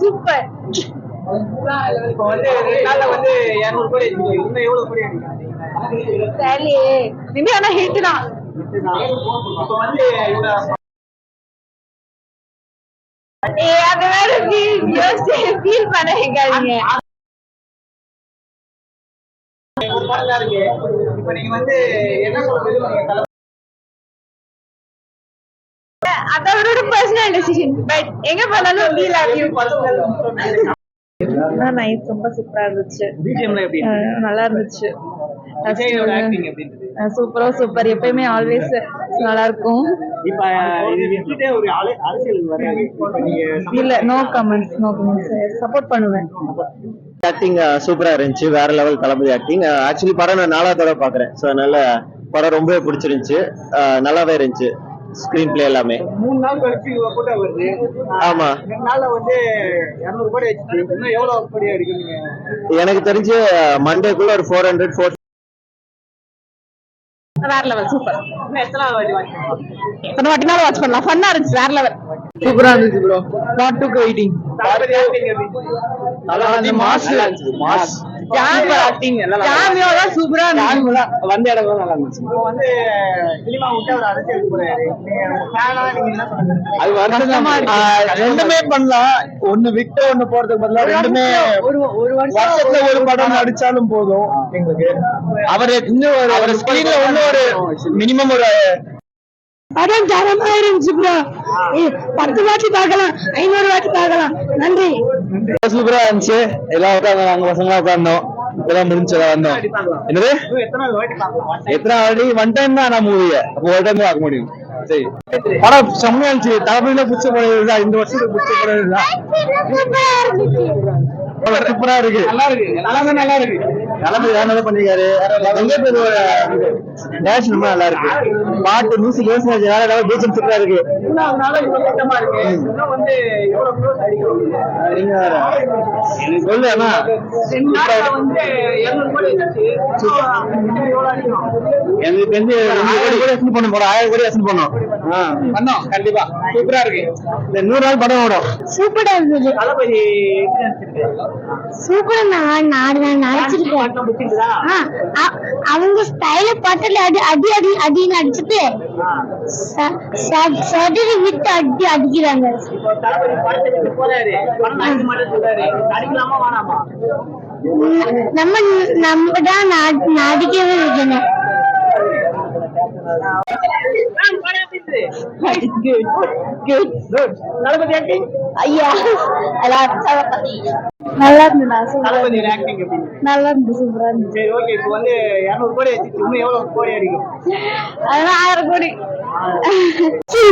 Super. Feel பண்ண வைக்காதீங்க. அது அவரோட பர்சனல் டெசிஷன். பட் எங்க போனாலும் we love you. நைஸ், ரொம்ப சூப்பரா இருந்துச்சு. நல்லா இருந்துச்சு. சூப்பரோ சூப்பர். எப்பயுமே ஆல்வேஸ் நல்லா இருக்கும். இல்ல, no comments, no comments. Support பண்ணுவேன். ஆக்டிங் சூப்பரா இருந்துச்சு. வேற லெவல் தளபதி ஆக்டிங். ஆக்சுவலி படம் நான் 4வது தடவை பாக்குறேன். சோ அதனால படம் ரொம்பவே பிடிச்சிருந்துச்சு. நல்லாவே இருந்துச்சு. ஸ்கிரீன் பிளே எல்லாமே 3 நாள் கழிச்சு போட்டோ வருது. ஆமா, 2 நாள்ல வந்து 200 கோடி ஆயிடுச்சு. இன்னும் எவ்வளவு கோடி அடிக்கிறீங்க? எனக்கு தெரிஞ்சு மண்டேக்குள்ள ஒரு 400 வேற லெவல். சூப்பர். எத்தனை வாட்டி வாட்ச் எத்தனை வாட்டினாலும் வாட்ச் பண்ணலாம். ஃபன்னா இருந்துச்சு. வேற லெவல். சூப்பரா இருந்துச்சு bro. Not to waiting. Thalapathy acting எப்படி? தளபதி மாஸ் கேமியோ தான் சூப்பரா இருந்துச்சு. வந்த இடம்லாம் நல்லா இருந்துச்சு. இப்போ வந்து சினிமா விட்டு அவர் அரசியலுக்கு போறாரு. நீங்க என்ன சொல்றீங்க? அது ரெண்டுமே பண்ணலாம். ஒண்ணு விட்டு ஒண்ணு போறதுக்கு பதிலா ரெண்டுமே ஒரு வருஷத்துல ஒரு படம் நடிச்சாலும் போதும் எங்களுக்கு. அவர் இன்னும் அவர் ஸ்கிரீன்ல ஒண்ணு ஒரு மினிமம் ஒரு படம் தரமா இருந்துச்சு ப்ரோ. 10 வாட்டி பார்க்கலாம், 500 வாட்டி பார்க்கலாம். நன்றி. சூப்பரா இருந்துச்சு. எல்லாம் உட்காந்து நாங்க பசங்களா உட்கார்ந்தோம். இப்பதான் முடிஞ்சதா வந்தோம். என்னது எத்தனை வாட்டி பார்க்கலாம்? எத்தனை வாட்டி? ஒன் டைம் தான் நான் மூவிய. அப்போ ஒரு டைம் பார்க்க முடியும். சரி, படம் செம்மையா இருந்துச்சு. தளபதியில பிடிச்ச படம் இதுதான். இந்த வருஷத்துக்கு பிடிச்ச படம் இதுதான். சூப்பரா இருக்கு. நல்லா இருக்கு. எல்லாமே நல்லா இருக்கு. தளபதி வேற நல்லா பண்ணிருக்காரு. டான்ஸ் ரொம்ப நல்லா இருக்கு. பாட்டு மியூசிக் வேற லெவல். பீச்சம் சூப்பரா இருக்கு. கூட்டமா இருக்கு. இன்னும் வந்து எவ்வளவு க்ளோஸ் அடிக்கிறீங்க? நீங்க வேற எனக்கு சொல்லு. ஆனா வந்து 200 கோடி ஆயிடுச்சு. எவ்வளவு அடிக்கும்? எனக்கு வந்து 200 கோடி எக்ஸ்பெக்ட் பண்ண போறோம். 1000 கோடி எக்ஸ்பெக்ட் பண்ணோம். பண்ணோம் கண்டிப்பா. சூப்பரா இருக்கு. இந்த 100 நாள் படம் ஓடும். சூப்பரா இருந்துச்சு. தளபதி எப்படி நடிச்சிருக்காரு? சூப்பரா நடிச்சிருக்கேன். அவங்க ஸ்டைல பாட்டுல அடி அடி அடின்னு அடிச்சுட்டு சடரி விட்டு அடி அடிக்கிறாங்க. இப்போ தளபதி படத்துக்கு போறாரு. படம் நடிக்க மாட்டேன்னு சொல்றாரு. நடிக்கலாமா வேணாமா? நம்ம தான் நடிக்கவே வைக்கணும். தளபதி ஆக்டிங் ஐயா நல்லா இருந்துடா. தளபதி ஆக்டிங் எப்படி? நல்லா இருந்து. சூப்பரா இருந்துச்சு. சரி, ஓகே. இப்போ வந்து 200 கோடி ஆயிடுச்சு. இன்னும் எவ்வளவு கோடி அடிக்கும்? அதெல்லாம் 1000 கோடி.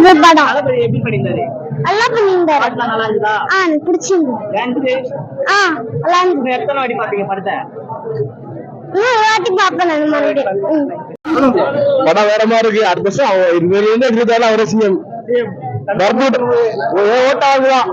படம் தளபதி எப்படி பண்ணிருந்தாரு? நல்லா பண்ணியிருந்தாரு. பாட்டுலாம் நல்லா இருந்ததா? எனக்கு பிடிச்சிருந்து. டான்ஸ் நல்லா இருந்துச்சு. எத்தனை வாட்டி பாத்தீங்க படத்தை? வாட்டி பாப்பேன் நான் மறுபடியும். படம் வேற மாதிரி இருக்கு. அடுத்த வருஷம் இதுல இருந்து எடுத்தாலும் அவரை சிஎம் ஓட்டாகுதான்.